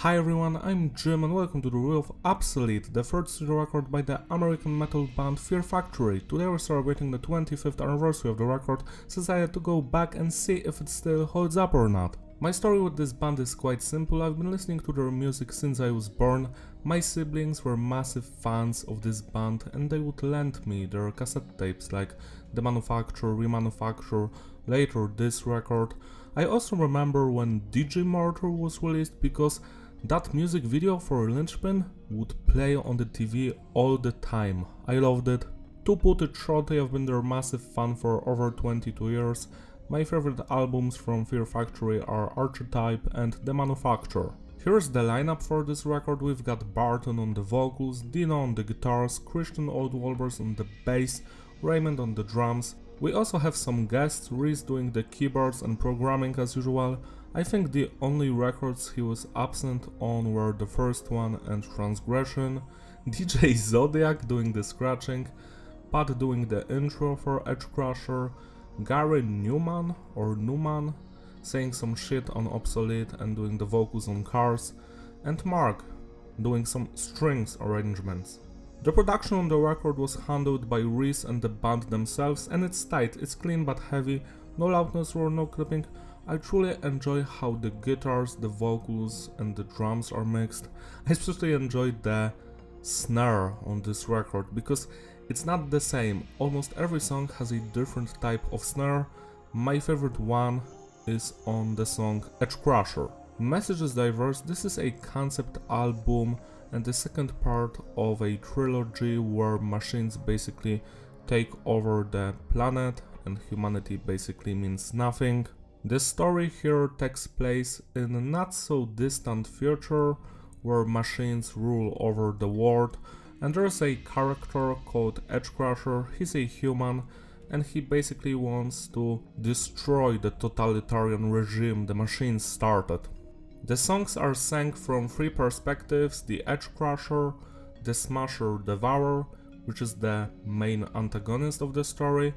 Hi everyone, I'm Jim and welcome to the review of Obsolete, the third studio record by the American metal band Fear Factory. Today we're celebrating the 25th anniversary of the record, since I had to go back and see if it still holds up or not. My story with this band is quite simple. I've been listening to their music since I was born. My siblings were massive fans of this band and they would lend me their cassette tapes like The Manufacture, Remanufacture, later this record. I also remember when DJ Mortar was released because that music video for Lynchpin would play on the TV all the time. I loved it. To put it shortly, I've been their massive fan for over 22 years. My favorite albums from Fear Factory are Archetype and The Manufacture. Here's the lineup for this record. We've got Barton on the vocals, Dino on the guitars, Christian Oldwalbers on the bass, Raymond on the drums. We also have some guests, Reese doing the keyboards and programming as usual. I think the only records he was absent on were the first one and Transgression, DJ Zodiac doing the scratching, Pat doing the intro for Edgecrusher, Gary Newman saying some shit on Obsolete and doing the vocals on Cars, and Mark doing some strings arrangements. The production on the record was handled by Reese and the band themselves, and it's tight, it's clean but heavy, no loudness or no clipping. I truly enjoy how the guitars, the vocals and the drums are mixed. I especially enjoyed the snare on this record because it's not the same. Almost every song has a different type of snare. My favorite one is on the song Edgecrusher. Message is diverse. This is a concept album and the second part of a trilogy where machines basically take over the planet and humanity basically means nothing. The story here takes place in a not so distant future where machines rule over the world, and there's a character called Edgecrusher. He's a human and he basically wants to destroy the totalitarian regime the machines started. The songs are sang from three perspectives: the Edgecrusher, the Smasher Devourer, which is the main antagonist of the story,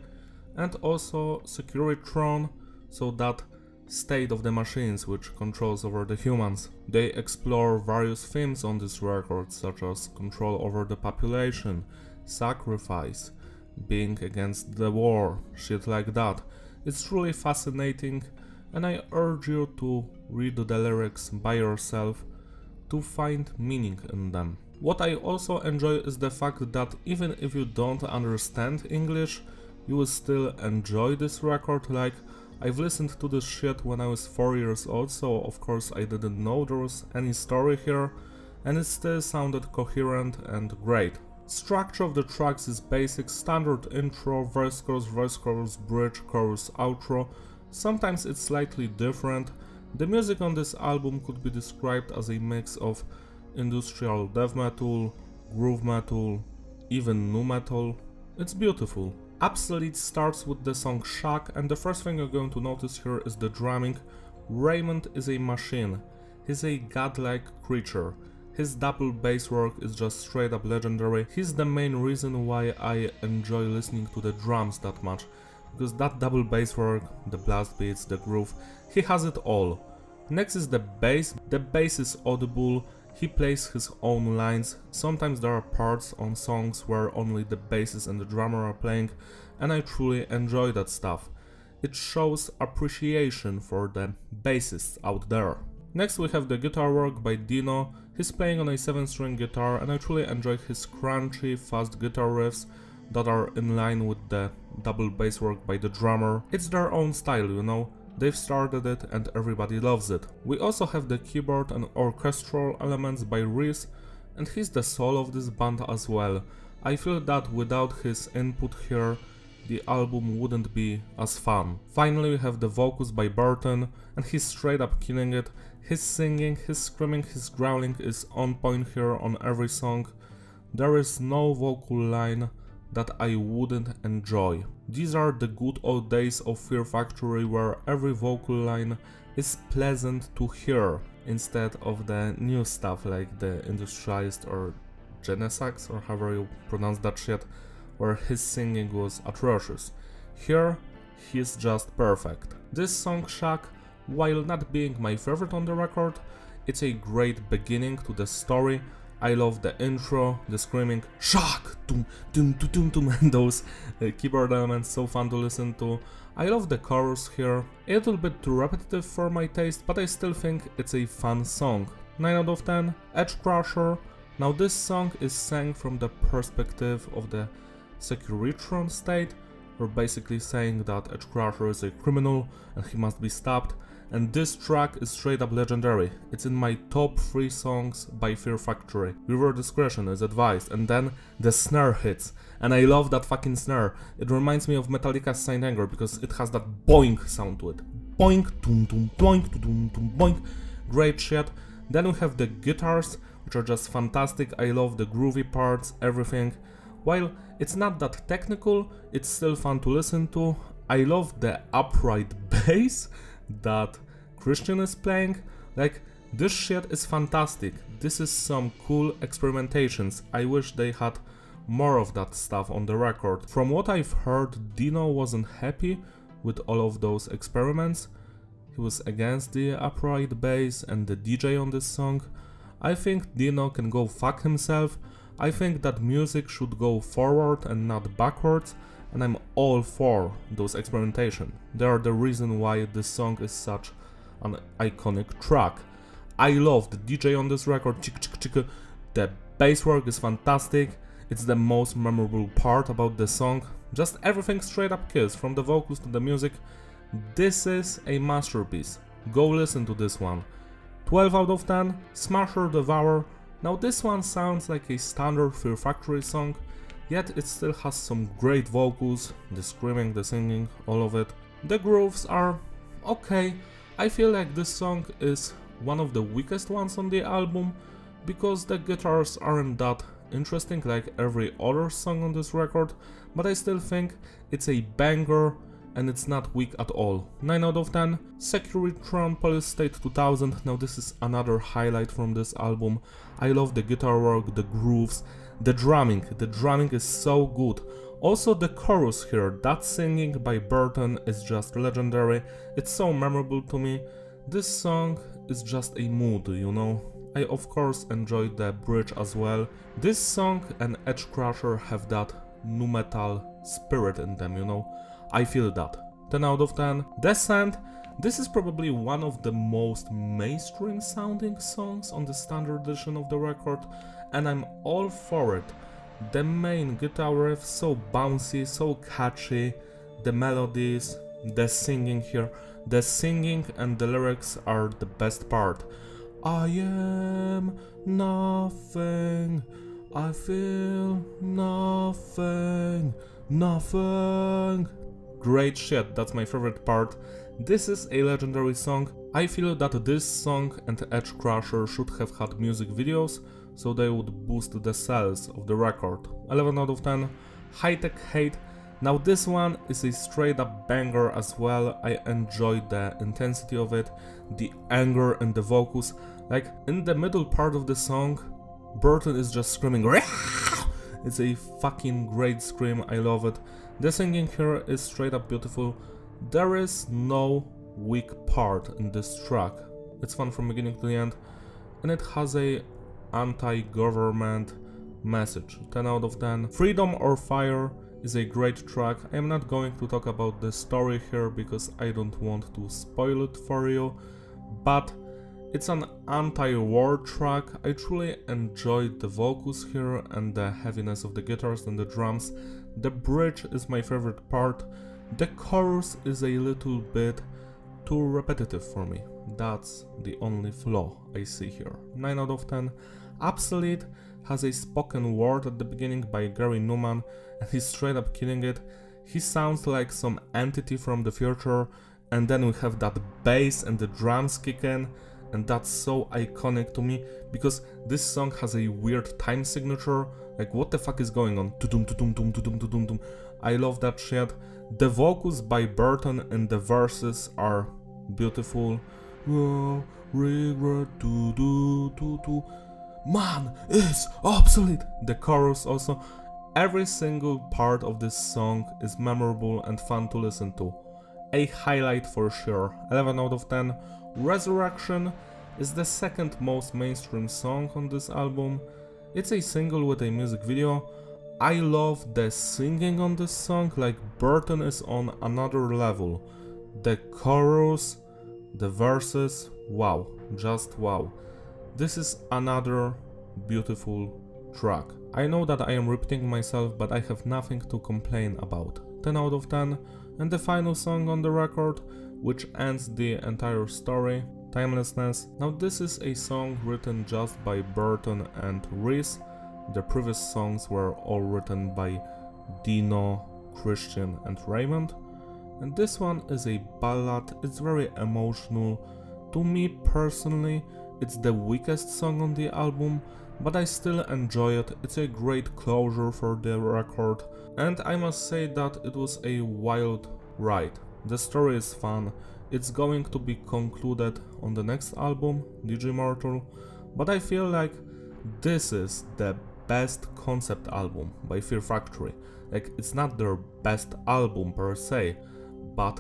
and also Securitron, so that state of the machines which controls over the humans. They explore various themes on this record, such as control over the population, sacrifice, being against the war, shit like that. It's truly fascinating and I urge you to read the lyrics by yourself to find meaning in them. What I also enjoy is the fact that even if you don't understand English, you will still enjoy this record. Like, I've listened to this shit when I was 4 years old, so of course I didn't know there was any story here, and it still sounded coherent and great. Structure of the tracks is basic, standard intro, verse, chorus, bridge, chorus, outro. Sometimes it's slightly different. The music on this album could be described as a mix of industrial death metal, groove metal, even nu metal. It's beautiful. Obsolete starts with the song Shock, and the first thing you're going to notice here is the drumming. Raymond is a machine. He's a godlike creature. His double bass work is just straight up legendary. He's the main reason why I enjoy listening to the drums that much, because that double bass work, the blast beats, the groove, he has it all. Next is the bass. The bass is audible. He plays his own lines. Sometimes there are parts on songs where only the bassist and the drummer are playing, and I truly enjoy that stuff. It shows appreciation for the bassists out there. Next we have the guitar work by Dino. He's playing on a 7-string guitar and I truly enjoy his crunchy, fast guitar riffs that are in line with the double bass work by the drummer. It's their own style, you know. They've started it and everybody loves it. We also have the keyboard and orchestral elements by Reese, and he's the soul of this band as well. I feel that without his input here, the album wouldn't be as fun. Finally we have the vocals by Burton, and he's straight up killing it. His singing, his screaming, his growling is on point here on every song. There is no vocal line that I wouldn't enjoy. These are the good old days of Fear Factory where every vocal line is pleasant to hear instead of the new stuff like the Industrialized or Genesax or however you pronounce that shit, where his singing was atrocious. Here, he's just perfect. This song Shock, while not being my favorite on the record, It's a great beginning to the story. I love the intro, the screaming shock, doom, doom, doom, doom, doom, and those keyboard elements, so fun to listen to. I love the chorus here, a little bit too repetitive for my taste, but I still think it's a fun song. 9 out of 10, Edge Crusher. Now this song is sang from the perspective of the Securitron state. We're basically saying that Edge Crusher is a criminal and he must be stopped. And this track is straight up legendary. It's in my top 3 songs by Fear Factory. Viewer discretion is advised, and then the snare hits. And I love that fucking snare. It reminds me of Metallica's Saint Anger because it has that boink sound to it. Boink, doom, doom, boink, doom, doom, boink. Great shit. Then we have the guitars, which are just fantastic. I love the groovy parts, everything. While it's not that technical, it's still fun to listen to. I love the upright bass that Christian is playing. Like, this shit is fantastic. This is some cool experimentations. I wish they had more of that stuff on the record. From what I've heard, Dino wasn't happy with all of those experiments. He was against the upright bass and the DJ on this song. I think Dino can go fuck himself. I think that music should go forward and not backwards, and I'm all for those experimentation. They are the reason why this song is such an iconic track. I love the DJ on this record, chick chick chick. The bass work is fantastic. It's the most memorable part about the song. Just everything straight up kills, from the vocals to the music. This is a masterpiece. Go listen to this one. 12 out of 10, Smasher Devour. Now this one sounds like a standard Fear Factory song, yet it still has some great vocals, the screaming, the singing, all of it. The grooves are okay. I feel like this song is one of the weakest ones on the album, because the guitars aren't that interesting like every other song on this record, but I still think it's a banger and it's not weak at all. 9 out of 10, Securitron Police State 2000. Now this is another highlight from this album. I love the guitar work, the grooves, the drumming is so good. Also the chorus here, that singing by Burton is just legendary. It's so memorable to me. This song is just a mood, you know. I of course enjoyed the bridge as well. This song and Edge Crusher have that nu metal spirit in them, you know. I feel that. 10 out of 10. Descent. This is probably one of the most mainstream sounding songs on the standard edition of the record, and I'm all for it. The main guitar riff, so bouncy, so catchy, the melodies, the singing here. The singing and the lyrics are the best part. I am nothing, I feel nothing, nothing. Great shit, that's my favorite part. This is a legendary song. I feel that this song and Edge Crusher should have had music videos, so they would boost the sales of the record. 11 out of 10. High Tech Hate. Now this one is a straight up banger as well. I enjoyed the intensity of it, the anger and the vocals. Like in the middle part of the song, Burton is just screaming. It's a fucking great scream, I love it. The singing here is straight up beautiful. There is no weak part in this track. It's fun from beginning to the end, and it has a anti-government message. 10 out of 10. Freedom or Fire is a great track. I am not going to talk about the story here because I don't want to spoil it for you, but it's an anti-war track. I truly enjoyed the vocals here and the heaviness of the guitars and the drums. The bridge is my favorite part. The chorus is a little bit too repetitive for me. That's the only flaw I see here. 9 out of 10. Obsolete has a spoken word at the beginning by Gary Newman, and he's straight up killing it. He sounds like some entity from the future, and then we have that bass and the drums kick in, and that's so iconic to me because this song has a weird time signature. Like, what the fuck is going on? Tudum, tudum, tudum, tudum, tudum, tudum. I love that shit. The vocals by Burton and the verses are beautiful. Oh, regret to do. Man is obsolete. The chorus also. Every single part of this song is memorable and fun to listen to. A highlight for sure. 11 out of 10. Resurrection. is the second most mainstream song on this album. It's a single with a music video. I love the singing on this song, like Burton is on another level. The chorus, the verses, wow, just wow. This is another beautiful track. I know that I am repeating myself, but I have nothing to complain about. 10 out of 10. And the final song on the record, which ends the entire story, Timelessness. Now this is a song written just by Burton and Reese. The previous songs were all written by Dino, Christian and Raymond. And this one is a ballad, it's very emotional. To me personally, it's the weakest song on the album, but I still enjoy it. It's a great closure for the record, and I must say that it was a wild ride. The story is fun, it's going to be concluded on the next album, Digimortal, but I feel like this is the best concept album by Fear Factory. Like, it's not their best album per se, but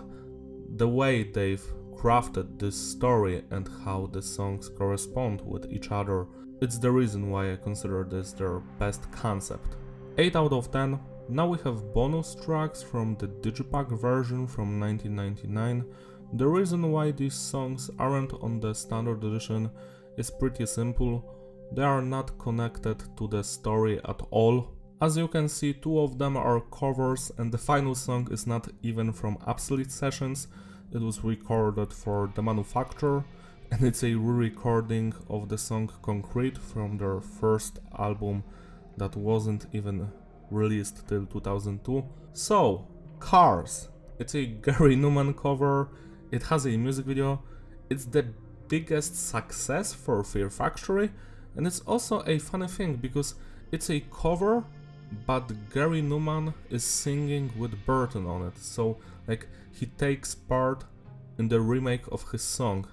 the way they've crafted this story and how the songs correspond with each other, it's the reason why I consider this their best concept. 8 out of 10. Now we have bonus tracks from the Digipack version from 1999. The reason why these songs aren't on the standard edition is pretty simple. They are not connected to the story at all. As you can see, 2 of them are covers, and the final song is not even from Obsolete sessions. It was recorded for the manufacturer, and it's a re-recording of the song Concrete from their first album that wasn't even released till 2002. So, Cars. It's a Gary Numan cover, it has a music video, it's the biggest success for Fear Factory, and it's also a funny thing because it's a cover, but Gary Numan is singing with Burton on it, so like he takes part in the remake of his song.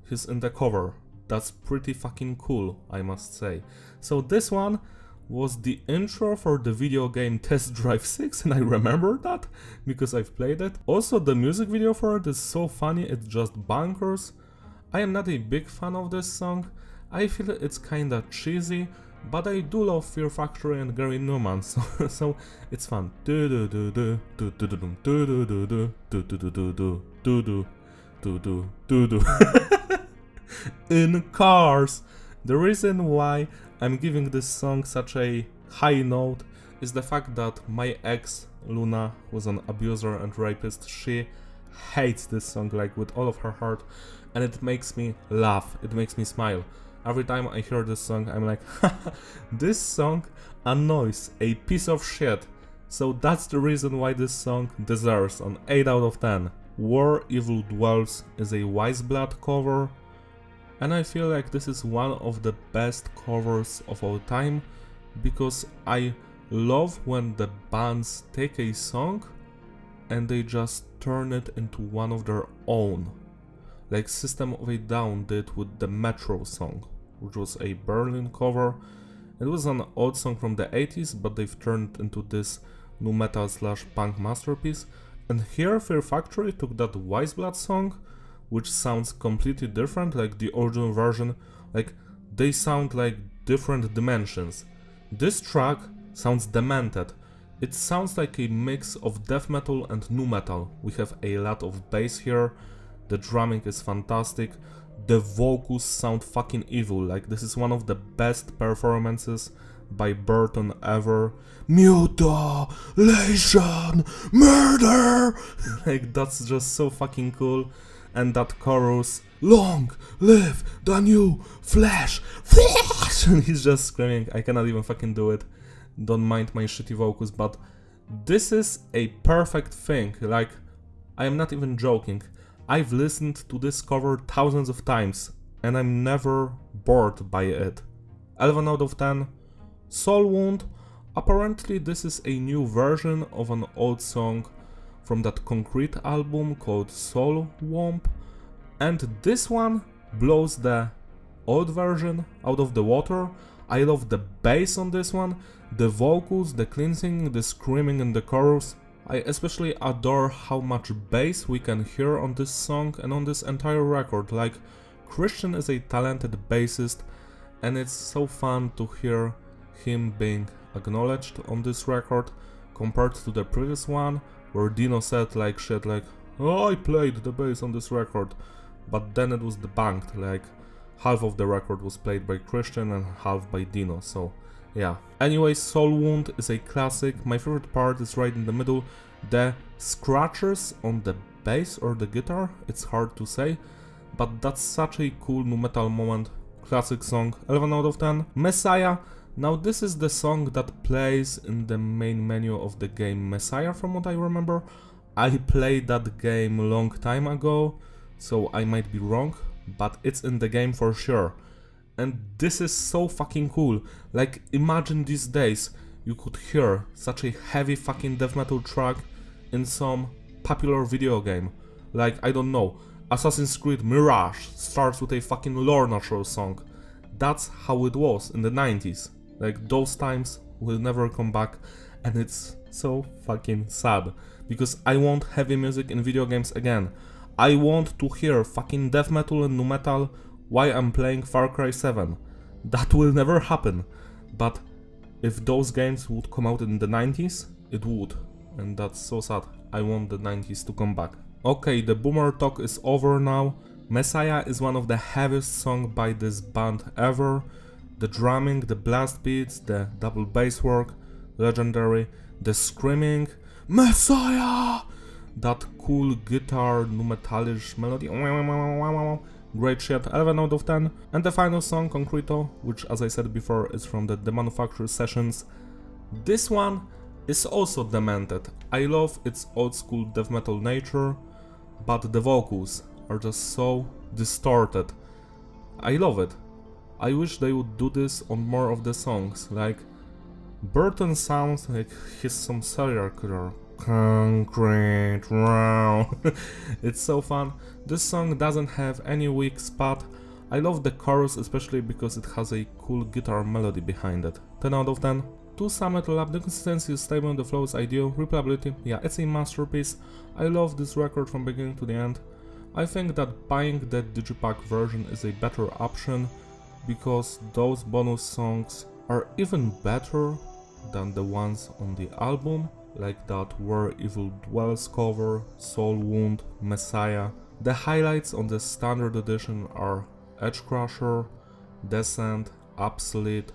He's in the cover. That's pretty fucking cool, I must say. So this one was the intro for the video game Test Drive 6, and I remember that because I've played it. Also, the music video for it is so funny, it's just bonkers. I am not a big fan of this song. I feel it's kinda cheesy, but I do love Fear Factory and Gary Numan, so it's fun. In Cars. The reason why I'm giving this song such a high note is the fact that my ex, Luna, who's an abuser and rapist, she hates this song like with all of her heart, and it makes me laugh, it makes me smile. Every time I hear this song, I'm like, this song annoys a piece of shit. So that's the reason why this song deserves an 8 out of 10. Where Evil Dwells is a Wiseblood cover, and I feel like this is one of the best covers of all time, because I love when the bands take a song and they just turn it into one of their own. Like System of a Down did with the Metro song, which was a Berlin cover. It was an old song from the 80s, but they've turned into this nu metal / punk masterpiece. And here Fear Factory took that Wiseblood song, which sounds completely different, like the original version, like they sound like different dimensions. This track sounds demented. It sounds like a mix of death metal and nu metal. We have a lot of bass here. The drumming is fantastic, the vocals sound fucking evil, like this is one of the best performances by Burton ever. Mutilation, murder! Like that's just so fucking cool. And that chorus, long live the new Flash, Flash! And he's just screaming, I cannot even fucking do it. Don't mind my shitty vocals, but this is a perfect thing, like I am not even joking. I've listened to this cover thousands of times, and I'm never bored by it. 11 out of 10. Soul Wound. Apparently this is a new version of an old song from that Concrete album called Soul Womp, and this one blows the old version out of the water. I love the bass on this one, the vocals, the cleansing, the screaming in the chorus. I especially adore how much bass we can hear on this song and on this entire record, like Christian is a talented bassist, and it's so fun to hear him being acknowledged on this record compared to the previous one, where Dino said like shit like, "Oh, I played the bass on this record," but then it was debunked, like half of the record was played by Christian and half by Dino, so yeah. Anyway, Soul Wound is a classic. My favorite part is right in the middle, the scratches on the bass or the guitar, it's hard to say, but that's such a cool nu metal moment. Classic song, 11 out of 10. Messiah. Now this is the song that plays in the main menu of the game Messiah, from what I remember. I played that game a long time ago, so I might be wrong, but it's in the game for sure. And this is so fucking cool. Like, imagine these days you could hear such a heavy fucking death metal track in some popular video game. Like, I don't know, Assassin's Creed Mirage starts with a fucking Lorna Shore song. That's how it was in the 90s. Like, those times will never come back, and it's so fucking sad. Because I want heavy music in video games again. I want to hear fucking death metal and nu metal while I'm playing Far Cry 7. That will never happen. But if those games would come out in the 90s, it would. And that's so sad. I want the 90s to come back. Okay, the boomer talk is over now. Messiah is one of the heaviest songs by this band ever. The drumming, the blast beats, the double bass work, legendary. The screaming, Messiah! That cool guitar, nu metalish melody, great shit, 11 out of 10. And the final song, Concreto, which as I said before is from the Manufacture sessions. This one is also demented. I love its old school death metal nature, but the vocals are just so distorted. I love it. I wish they would do this on more of the songs, like Burton sounds like he's some serial killer. Concrete round. It's so fun. This song doesn't have any weak spot. I love the chorus, especially because it has a cool guitar melody behind it. 10 out of 10. To sum it all up, the consistency is stable and the flow is ideal. Replayability, yeah, it's a masterpiece. I love this record from beginning to the end. I think that buying the digipack version is a better option, because those bonus songs are even better than the ones on the album, like that Where Evil Dwells cover, Soul Wound, Messiah. The highlights on the standard edition are Edge Crusher, Descent, Obsolete,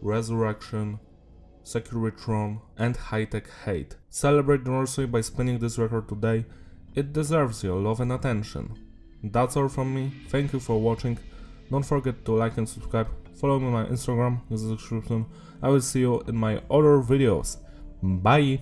Resurrection, Securitron, and High Tech Hate. Celebrate the anniversary by spinning this record today. It deserves your love and attention. That's all from me. Thank you for watching. Don't forget to like and subscribe. Follow me on my Instagram in the description. I will see you in my other videos. Bye!